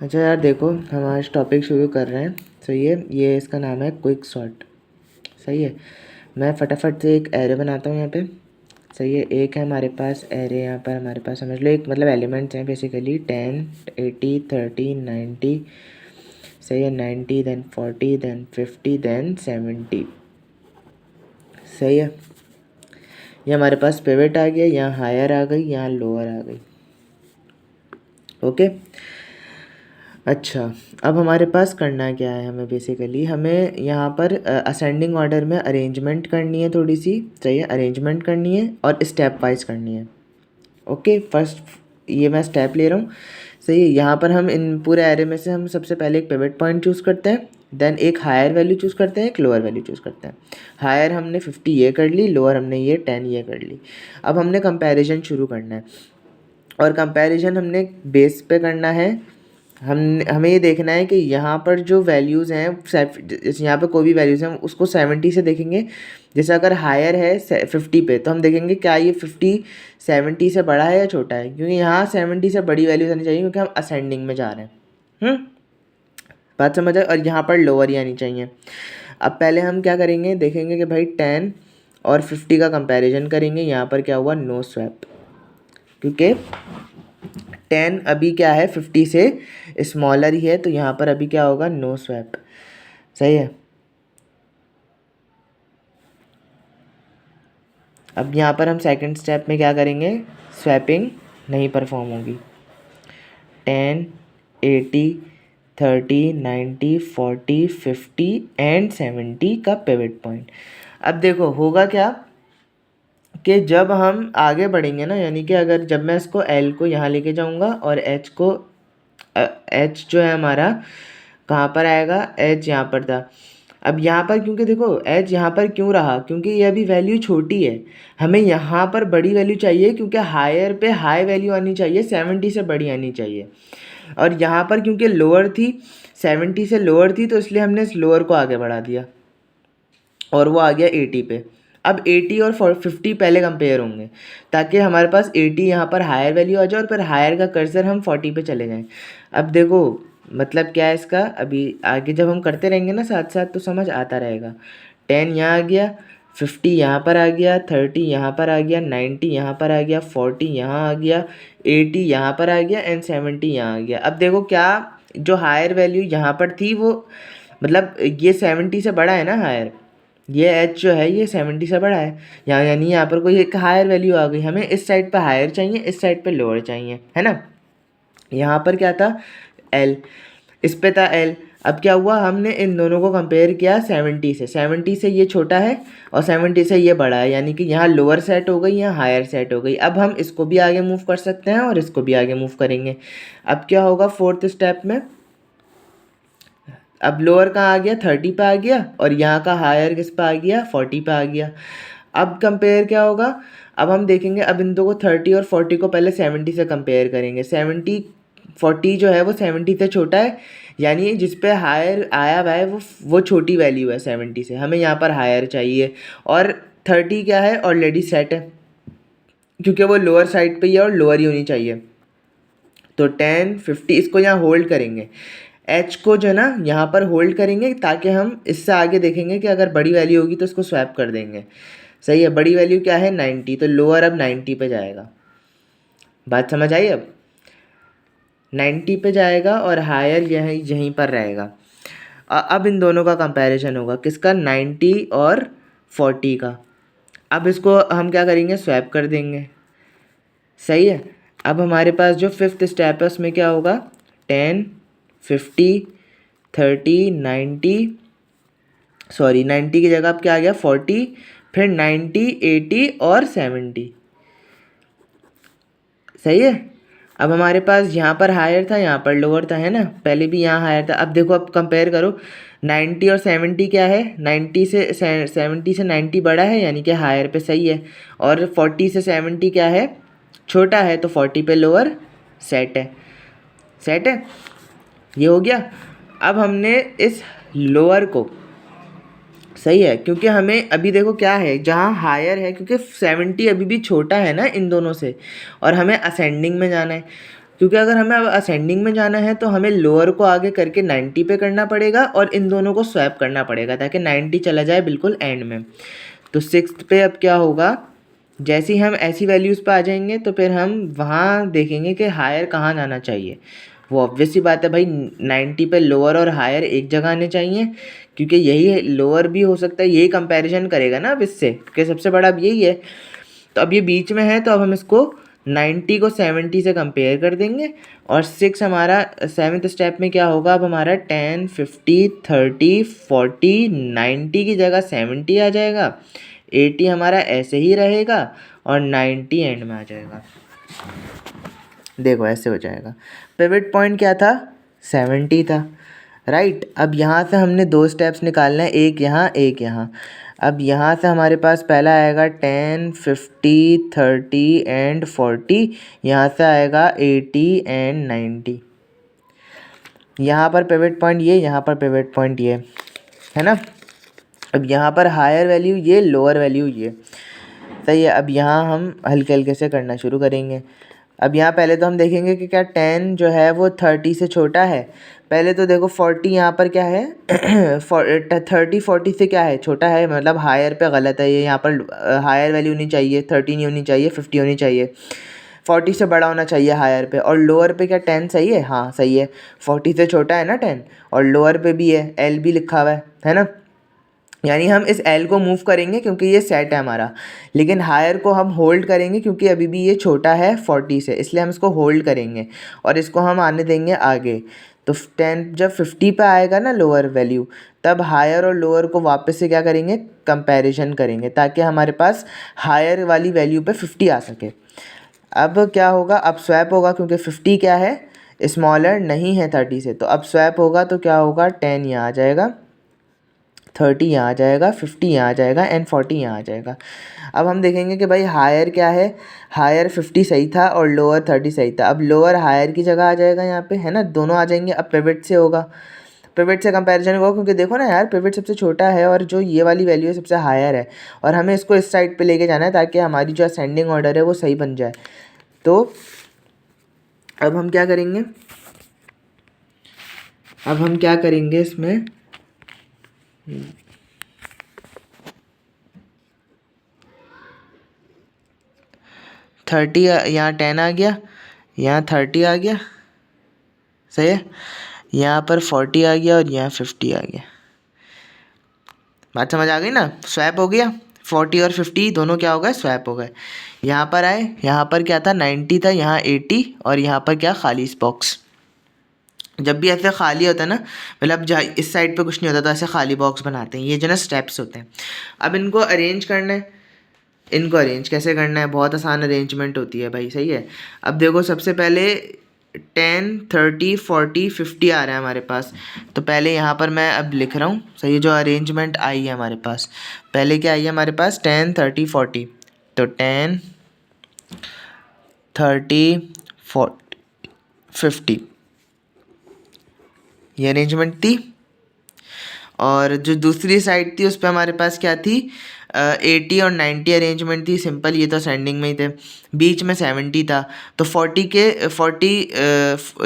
अच्छा यार देखो, हम आज टॉपिक शुरू कर रहे हैं। सही है, ये इसका नाम है क्विक सॉर्ट। सही है, मैं फटाफट से एक एरे बनाता हूँ यहाँ पे। सही है, एक है हमारे पास एरे, यहाँ पर हमारे पास समझ लो एक मतलब एलिमेंट्स हैं बेसिकली 10, 80, 30, 90। सही है, 90 देन 40 देन 50 देन 70। सही है, ये हमारे पास पिवट आ गया, यहाँ हायर आ गई, यहाँ लोअर आ गई। ओके। अच्छा, अब हमारे पास करना क्या है, हमें बेसिकली हमें यहाँ पर असेंडिंग ऑर्डर में अरेंजमेंट करनी है, थोड़ी सी। सही है, अरेंजमेंट करनी है और स्टेप वाइज करनी है। ओके, फर्स्ट ये मैं स्टेप ले रहा हूँ। सही है, यहाँ पर हम इन पूरे एरे में से हम सबसे पहले एक पिवट पॉइंट चूज़ करते हैं, देन एक हायर वैल्यू चूज़ करते हैं, एक लोअर वैल्यू चूज़ करते हैं। हायर हमने 50 ये कर ली, लोअर हमने ये 10 ये कर ली। अब हमने कंपैरिजन शुरू करना है और कंपैरिजन हमने बेस पे करना है। हमें ये देखना है कि यहाँ पर जो वैल्यूज़ हैं, जैसे यहाँ पे कोई भी वैल्यूज़ हैं उसको 70 से देखेंगे। जैसे अगर हायर है 50 पे, तो हम देखेंगे क्या ये 50 70 से बड़ा है या छोटा है, क्योंकि यहाँ 70 से बड़ी वैल्यूज़ आनी चाहिए क्योंकि हम असेंडिंग में जा रहे हैं। बात समझ आए, और यहाँ पर लोअर ही आनी चाहिए। अब पहले हम क्या करेंगे, देखेंगे कि भाई 10 और 50 का कंपैरिजन करेंगे। यहाँ पर क्या हुआ, नो स्वैप, क्योंकि 10 अभी क्या है 50 से स्मॉलर ही है, तो यहाँ पर अभी क्या होगा, नो स्वैप। सही है, अब यहाँ पर हम सेकंड स्टेप में क्या करेंगे, स्वैपिंग नहीं परफॉर्म होगी। 10, 80, 30, 90, 40, 50 एंड 70 का पिवट पॉइंट। अब देखो होगा क्या कि जब हम आगे बढ़ेंगे ना, यानी कि अगर जब मैं इसको L को यहाँ लेके जाऊँगा और H को H जो है हमारा कहाँ पर आएगा, H यहाँ पर था। अब यहाँ पर क्योंकि देखो H यहाँ पर क्यों रहा, क्योंकि ये अभी वैल्यू छोटी है। हमें यहाँ पर बड़ी वैल्यू चाहिए, क्योंकि हायर पे हाई वैल्यू आनी चाहिए, 70 से बड़ी आनी चाहिए। और यहाँ पर क्योंकि लोअर थी, 70 से लोअर थी, तो इसलिए हमने इस लोअर को आगे बढ़ा दिया और वो आ गया 80 पे। अब 80 और 50 पहले कंपेयर होंगे, ताकि हमारे पास 80 यहाँ पर हायर वैल्यू आ जाए और फिर हायर का कर्सर हम 40 पे चले जाएं। अब देखो मतलब क्या है इसका, अभी आगे जब हम करते रहेंगे ना साथ साथ, तो समझ आता रहेगा। 10 यहाँ आ गया, 50 यहाँ पर आ गया, 30 यहाँ पर आ गया, 90 यहाँ पर आ गया, 40 यहाँ आ गया, 80 यहाँ पर आ गया एंड 70 यहाँ आ गया। अब देखो क्या, जो हायर वैल्यू यहाँ पर थी वो मतलब ये 70 से बड़ा है ना हायर, ये एच जो है ये 70 से बड़ा है यहाँ, यानी यहाँ पर कोई एक हायर वैल्यू आ गई। हमें इस साइड पर हायर चाहिए, इस साइड पर लोअर चाहिए, है ना। यहाँ पर क्या था, एल, इस पे था एल। अब क्या हुआ, हमने इन दोनों को कंपेयर किया 70 से। 70 से ये छोटा है और 70 से ये बड़ा है, यानी कि यहाँ लोअर सेट हो गई, यहाँ हायर सेट हो गई। अब हम इसको भी आगे मूव कर सकते हैं और इसको भी आगे मूव करेंगे। अब क्या होगा फोर्थ स्टेप में, अब लोअर कहाँ आ गया, 30 पे आ गया, और यहाँ का हायर किस पे आ गया, 40 पे आ गया। अब कंपेयर क्या होगा, अब हम देखेंगे, अब इन दो को 30 और 40 को पहले 70 से कंपेयर करेंगे। 40 जो है वो 70 से छोटा है, यानी जिस पे हायर आया हुआ है वो छोटी वैल्यू है 70 से, हमें यहाँ पर हायर चाहिए। और 30 क्या है, ऑलरेडी सेट है, क्योंकि वो लोअर साइड पे ही है और लोअर ही होनी चाहिए। तो 10, 50 इसको यहाँ होल्ड करेंगे, एच को जो है ना यहाँ पर होल्ड करेंगे, ताकि हम इससे आगे देखेंगे कि अगर बड़ी वैल्यू होगी तो इसको स्वैप कर देंगे। सही है, बड़ी वैल्यू क्या है 90, तो लोअर अब 90 पे जाएगा। बात समझ आई, अब 90 पे जाएगा और हायर यहीं यहीं पर रहेगा। अब इन दोनों का कंपैरिजन होगा, किसका, 90 और 40 का। अब इसको हम क्या करेंगे, स्वैप कर देंगे। सही है, अब हमारे पास जो फिफ्थ स्टेप है उसमें क्या होगा, 10, 50, 30, 90, सॉरी 90 की जगह अब क्या आ गया 40, फिर 90, 80 और 70। सही है, अब हमारे पास यहाँ पर हायर था, यहाँ पर लोअर था, है ना, पहले भी यहाँ हायर था। अब देखो, अब कंपेयर करो, 90 और 70 क्या है, 90 से 70 से 90 बड़ा है, यानी कि हायर पे सही है। और 40 से 70 क्या है, छोटा है, तो 40 पे लोअर सेट है। सेट है, ये हो गया। अब हमने इस लोअर को, सही है, क्योंकि हमें अभी देखो क्या है, जहाँ हायर है, क्योंकि 70 अभी भी छोटा है ना इन दोनों से, और हमें असेंडिंग में जाना है, क्योंकि अगर हमें अब असेंडिंग में जाना है तो हमें लोअर को आगे करके 90 पे करना पड़ेगा और इन दोनों को स्वैप करना पड़ेगा ताकि 90 चला जाए बिल्कुल एंड में। तो 6th पे अब क्या होगा, जैसे ही हम ऐसी वैल्यूज़ पे आ जाएंगे तो फिर हम वहाँ देखेंगे कि हायर कहाँ जाना चाहिए। वो ऑब्वियस सी बात है भाई, 90 पे लोअर और हायर एक जगह आने चाहिए, क्योंकि यही लोअर भी हो सकता है, यही कंपैरिजन करेगा ना अब इससे, क्योंकि सबसे बड़ा अब यही है। तो अब ये बीच में है तो अब हम इसको 90 को 70 से कंपेयर कर देंगे और 6 हमारा 7th स्टेप में क्या होगा, अब हमारा 10 50 30 40 90 की जगह 70 आ जाएगा, 80 हमारा ऐसे ही रहेगा और 90 एंड में आ जाएगा। देखो ऐसे हो जाएगा। पिवट पॉइंट क्या था, 70 था, राइट। अब यहाँ से हमने 2 स्टेप्स निकालना है, एक यहाँ एक यहाँ। अब यहाँ से हमारे पास पहला आएगा 10 50 30 एंड 40, यहाँ से आएगा 80 एंड 90। यहाँ पर पिवट पॉइंट ये, यहाँ पर पिवट पॉइंट ये है ना। अब यहाँ पर हायर वैल्यू ये, लोअर वैल्यू ये, सही है। अब यहाँ हम हल्के हल्के से करना शुरू करेंगे। अब यहाँ पहले तो हम देखेंगे कि क्या 10 जो है वो 30 से छोटा है। पहले तो देखो 40 यहाँ पर क्या है 30 40 से क्या है, छोटा है, मतलब हायर पे गलत है ये। यहाँ पर हायर वैल्यू नहीं चाहिए, 30 नहीं होनी चाहिए, 50 होनी चाहिए, 40 से बड़ा होना चाहिए हायर पे। और लोअर पे क्या 10 सही है, हाँ सही है, 40 से छोटा है ना 10, और लोअर पे भी है, एल भी लिखा हुआ है ना। यानी हम इस एल को मूव करेंगे क्योंकि ये सेट है हमारा, लेकिन हायर को हम होल्ड करेंगे क्योंकि अभी भी ये छोटा है 40 से, इसलिए हम इसको होल्ड करेंगे और इसको हम आने देंगे आगे। तो 10 जब 50 पे आएगा ना लोअर वैल्यू, तब हायर और लोअर को वापस से क्या करेंगे, कंपैरिजन करेंगे, ताकि हमारे पास हायर वाली वैल्यू पे 50 आ सके। अब क्या होगा, अब स्वैप होगा क्योंकि 50 क्या है, स्मॉलर नहीं है 30 से, तो अब स्वैप होगा तो क्या होगा, 10 यहाँ आ जाएगा, 30 यहाँ आ जाएगा, 50 यहाँ आ जाएगा एंड 40 यहाँ आ जाएगा। अब हम देखेंगे कि भाई हायर क्या है, हायर 50 सही था और लोअर 30 सही था। अब लोअर हायर की जगह आ जाएगा यहाँ पे, है ना, दोनों आ जाएंगे। अब पिवट से होगा, पिवट से कंपैरिजन होगा, क्योंकि देखो ना यार, पिवट सबसे छोटा है और जो ये वाली वैल्यू है सबसे हायर है, और हमें इसको इस साइड पे लेके जाना है ताकि हमारी जो असेंडिंग ऑर्डर है वो सही बन जाए। तो अब हम क्या करेंगे, अब हम क्या करेंगे इसमें, 30 यहाँ 10 आ गया, यहाँ 30 आ गया, सही है, यहाँ पर 40 आ गया और यहाँ 50 आ गया। बात समझ आ गई ना, स्वैप हो गया, 40 और 50 दोनों क्या हो गए, स्वैप हो गए। यहाँ पर आए, यहाँ पर क्या था, 90 था, यहाँ 80, और यहाँ पर क्या, खाली बॉक्स। जब भी ऐसे खाली होता है ना, मतलब इस साइड पे कुछ नहीं होता तो ऐसे खाली बॉक्स बनाते हैं, ये जो ना स्टेप्स होते हैं। अब इनको अरेंज करना है, इनको अरेंज कैसे करना है, बहुत आसान अरेंजमेंट होती है भाई, सही है। अब देखो सबसे पहले 10 30 40 50 आ रहा है हमारे पास, तो पहले यहाँ पर मैं अब लिख रहा हूँ, सही है, जो अरेंजमेंट आई है हमारे पास। पहले क्या आई है हमारे पास, 10 30 40, तो 10 30 40 50, ये अरेंजमेंट थी। और जो दूसरी साइड थी उस पर हमारे पास क्या थी, 80 और 90 अरेंजमेंट थी, सिंपल, ये तो सेंडिंग में ही थे। बीच में 70 था, तो 40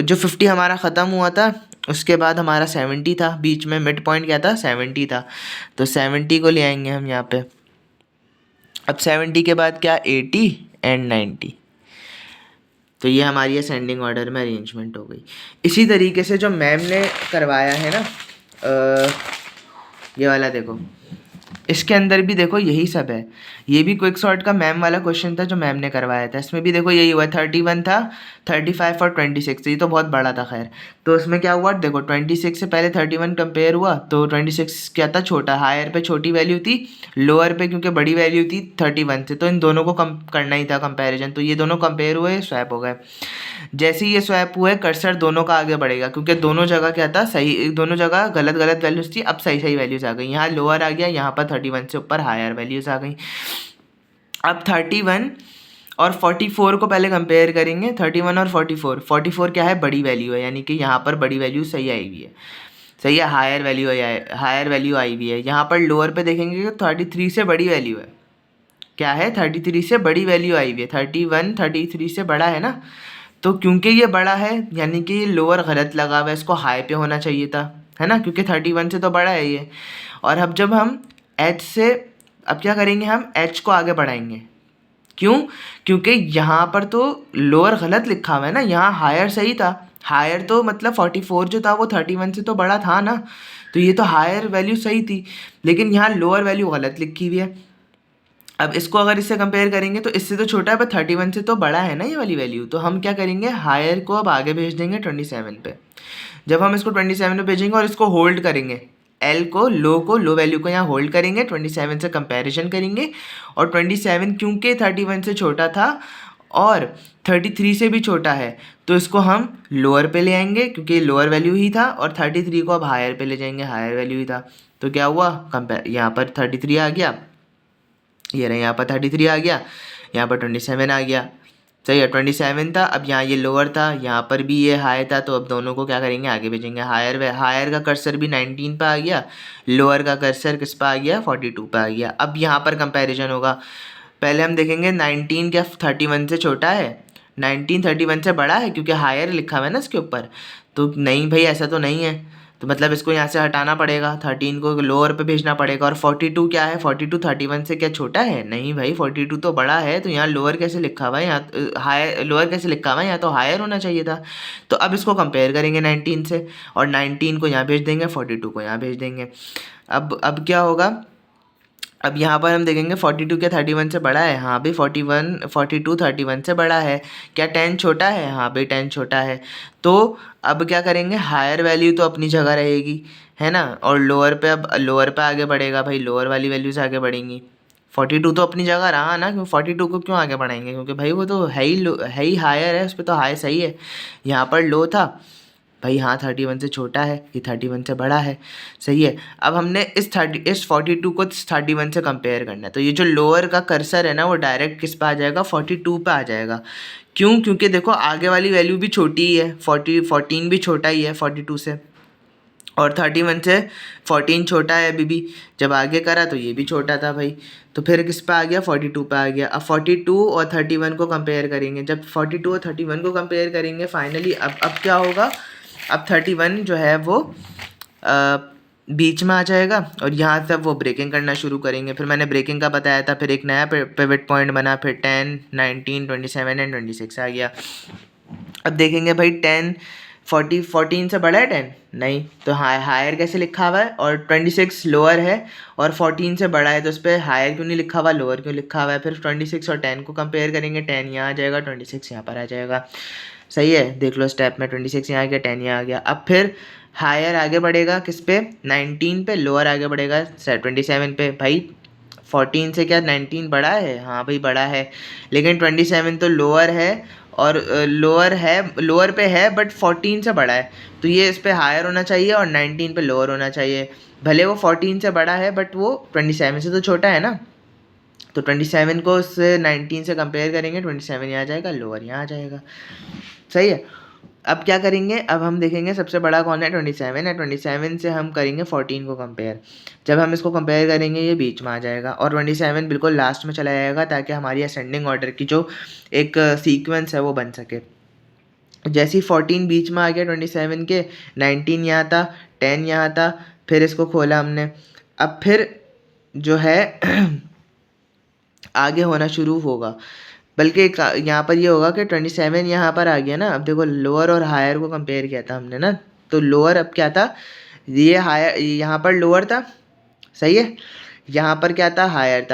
जो 50 हमारा ख़त्म हुआ था उसके बाद हमारा 70 था, बीच में मिड पॉइंट क्या था, 70 था, तो 70 को ले आएंगे हम यहाँ पे। अब 70 के बाद क्या, 80 एंड 90, तो ये हमारी असेंडिंग ऑर्डर में अरेंजमेंट हो गई। इसी तरीके से जो मैम ने करवाया है ना, ये वाला देखो, इसके अंदर भी देखो यही सब है। ये भी क्विक सॉर्ट का मैम वाला क्वेश्चन था जो मैम ने करवाया था, इसमें भी देखो यही हुआ, 31 था, 35 और 26, ये तो बहुत बड़ा था खैर। तो उसमें क्या हुआ, देखो 26 से पहले 31 कंपेयर हुआ, तो 26 क्या था, छोटा, हायर पे छोटी वैल्यू थी, लोअर पे क्योंकि बड़ी वैल्यू थी 31 से, तो इन दोनों को कम करना ही था कंपेरिजन, तो ये दोनों कंपेयर हुए, स्वैप हो गए। जैसे ही ये स्वैप हुए, कर्सर दोनों का आगे बढ़ेगा, क्योंकि दोनों जगह क्या था, सही, दोनों जगह गलत गलत वैल्यूज थी, अब सही सही वैल्यूज आ गई। यहाँ लोअर आ गया, यहाँ पर 31 से ऊपर हायर वैल्यूज आ गई। अब 31 और 44 को पहले कंपेयर करेंगे, 31 और 44 क्या है, बड़ी वैल्यू है, यानी कि यहाँ पर बड़ी वैल्यू सही आई हुई है, सही है, हायर वैल्यू आई हुई है। यहाँ पर लोअर पे देखेंगे कि 33 से बड़ी वैल्यू है, क्या है, 33 से बड़ी वैल्यू आई हुई है, 31 33 से बड़ा है ना, तो क्योंकि ये बड़ा है यानी कि ये लोअर गलत लगा हुआ है, इसको हाई पे होना चाहिए था, है ना, क्योंकि 31 से तो बड़ा है ये। और अब जब हम h से, अब क्या करेंगे, हम h को आगे बढ़ाएंगे। क्यों? क्योंकि यहाँ पर तो लोअर गलत लिखा हुआ है ना, यहाँ हायर सही था। हायर तो मतलब 44 जो था वो 31 से तो बड़ा था ना, तो ये तो हायर वैल्यू सही थी, लेकिन यहाँ लोअर वैल्यू गलत लिखी हुई है। अब इसको अगर इससे कंपेयर करेंगे तो इससे तो छोटा है, पर 31 से तो बड़ा है ना ये वाली वैल्यू। तो हम क्या करेंगे, हायर को अब आगे भेज देंगे 27 पे। जब हम इसको 27 पे भेजेंगे और इसको होल्ड करेंगे, एल को लो वैल्यू को यहाँ होल्ड करेंगे, 27 से कंपैरिजन करेंगे, और 27 क्योंकि 31 से छोटा था और 33 से भी छोटा है, तो इसको हम लोअर पे ले आएंगे क्योंकि लोअर वैल्यू ही था, और 33 को अब हायर पे ले जाएंगे, हायर वैल्यू ही था। तो क्या हुआ, कंपेयर यहाँ पर 33 आ गया, ये रहा यहाँ पर 33 आ गया, यहाँ पर 27 आ गया। सही है, 27 था, अब यहाँ ये लोअर था, यहाँ पर भी ये हाई था, तो अब दोनों को क्या करेंगे, आगे भेजेंगे। हायर का कर्सर भी 19 पे आ गया, लोअर का कर्सर किस पे आ गया, 42 पे आ गया। अब यहाँ पर कंपैरिजन होगा। पहले हम देखेंगे 19 क्या 31 से छोटा है, 19 31 से बड़ा है, क्योंकि हायर लिखा हुआ है ना इसके ऊपर। तो नहीं भाई, ऐसा तो नहीं है, तो मतलब इसको यहाँ से हटाना पड़ेगा, 13 को लोअर पे भेजना पड़ेगा। और 42 क्या है, 42 31 से क्या छोटा है, नहीं भाई 42 तो बड़ा है, तो यहाँ लोअर कैसे लिखा हुआ है, यहाँ हायर, लोअर कैसे लिखा हुआ है, यहाँ तो हायर होना चाहिए था। तो अब इसको कंपेयर करेंगे 19 से, और 19 को यहाँ भेज देंगे, 42 को यहाँ भेज देंगे। अब क्या होगा, अब यहाँ पर हम देखेंगे 42 क्या 31 से बड़ा है, हाँ भाई 42 31 से बड़ा है। क्या 10 छोटा है, हाँ भाई 10 छोटा है। तो अब क्या करेंगे, हायर वैल्यू तो अपनी जगह रहेगी, है ना, और लोअर पे, अब लोअर पे आगे बढ़ेगा भाई, लोअर वाली वैल्यू से आगे बढ़ेंगी। 42 तो अपनी जगह रहा ना, क्यों 42 को क्यों आगे बढ़ाएंगे, क्योंकि भाई वो तो है ही हायर है, उस पर तो हाई सही है। यहाँ पर लो था भाई, हाँ 31 से छोटा है, ये 31 से बड़ा है, सही है। अब हमने इस 42 को 31 से कंपेयर करना है, तो ये जो लोअर का कर्सर है ना, वो डायरेक्ट किस पे आ जाएगा, 42 पे आ जाएगा। क्यों? क्योंकि देखो आगे वाली वैल्यू भी छोटी ही है, 14 भी छोटा ही है 42 से, और 31 से 14 छोटा है अभी भी। जब आगे करा तो ये भी छोटा था भाई, तो फिर किस पे आ गया, 42 पे आ गया। अब 42 और 31 को कंपेयर करेंगे, जब 42 और 31 को कंपेयर करेंगे फाइनली, अब क्या होगा, अब 31 जो है वो बीच में आ जाएगा, और यहाँ से अब वो ब्रेकिंग करना शुरू करेंगे। फिर मैंने ब्रेकिंग का बताया था, फिर एक नया पिवट पॉइंट बना, फिर 10 19 27 एंड 26 आ गया। अब देखेंगे भाई 14 से बड़ा है 10, नहीं, तो हायर कैसे लिखा हुआ है, और 26 लोअर है और 14 से बड़ा है, तो उस पर हायर क्यों नहीं लिखा हुआ, लोअर क्यों लिखा हुआ है। फिर 26 और 10 को कंपेयर करेंगे, 10 यहाँ आ जाएगा, 26 यहाँ पर आ जाएगा। सही है, देख लो स्टेप में, 26 यहाँ आ गया, 10 यहाँ आ गया। अब फिर हायर आगे बढ़ेगा किस पे, 19 पे, लोअर आगे बढ़ेगा 27 पे। भाई 14 से क्या 19 बड़ा है, हाँ भाई बड़ा है, लेकिन 27 तो लोअर है, और लोअर पे है, बट 14 से बड़ा है, तो ये इस पे हायर होना चाहिए और 19 पे लोअर होना चाहिए। भले वो 14 से बड़ा है, बट वो 27 से तो छोटा है ना, तो 27 को उससे 19 से कंपेयर करेंगे, 27 यहाँ आ जाएगा, लोअर यहाँ आ जाएगा। सही है। अब क्या करेंगे, अब हम देखेंगे सबसे बड़ा कौन है, 27 है, 27 से हम करेंगे 14 को कंपेयर। जब हम इसको कंपेयर करेंगे ये बीच में आ जाएगा, और 27 बिल्कुल लास्ट में चला जाएगा, ताकि हमारी असेंडिंग ऑर्डर की जो एक सीक्वेंस है वो बन सके। जैसे ही 14 बीच में आ गया 27 के, 19 यहाँ था, 10 यहाँ था, फिर इसको खोला हमने। अब फिर जो है आगे होना शुरू होगा, बल्कि यहाँ पर ये होगा कि 27 यहाँ पर आ गया ना। अब देखो लोअर और हायर को कंपेयर किया था हमने ना, तो लोअर अब क्या था, ये हायर, यहाँ पर लोअर था, सही है, यहाँ पर क्या था, हायर था।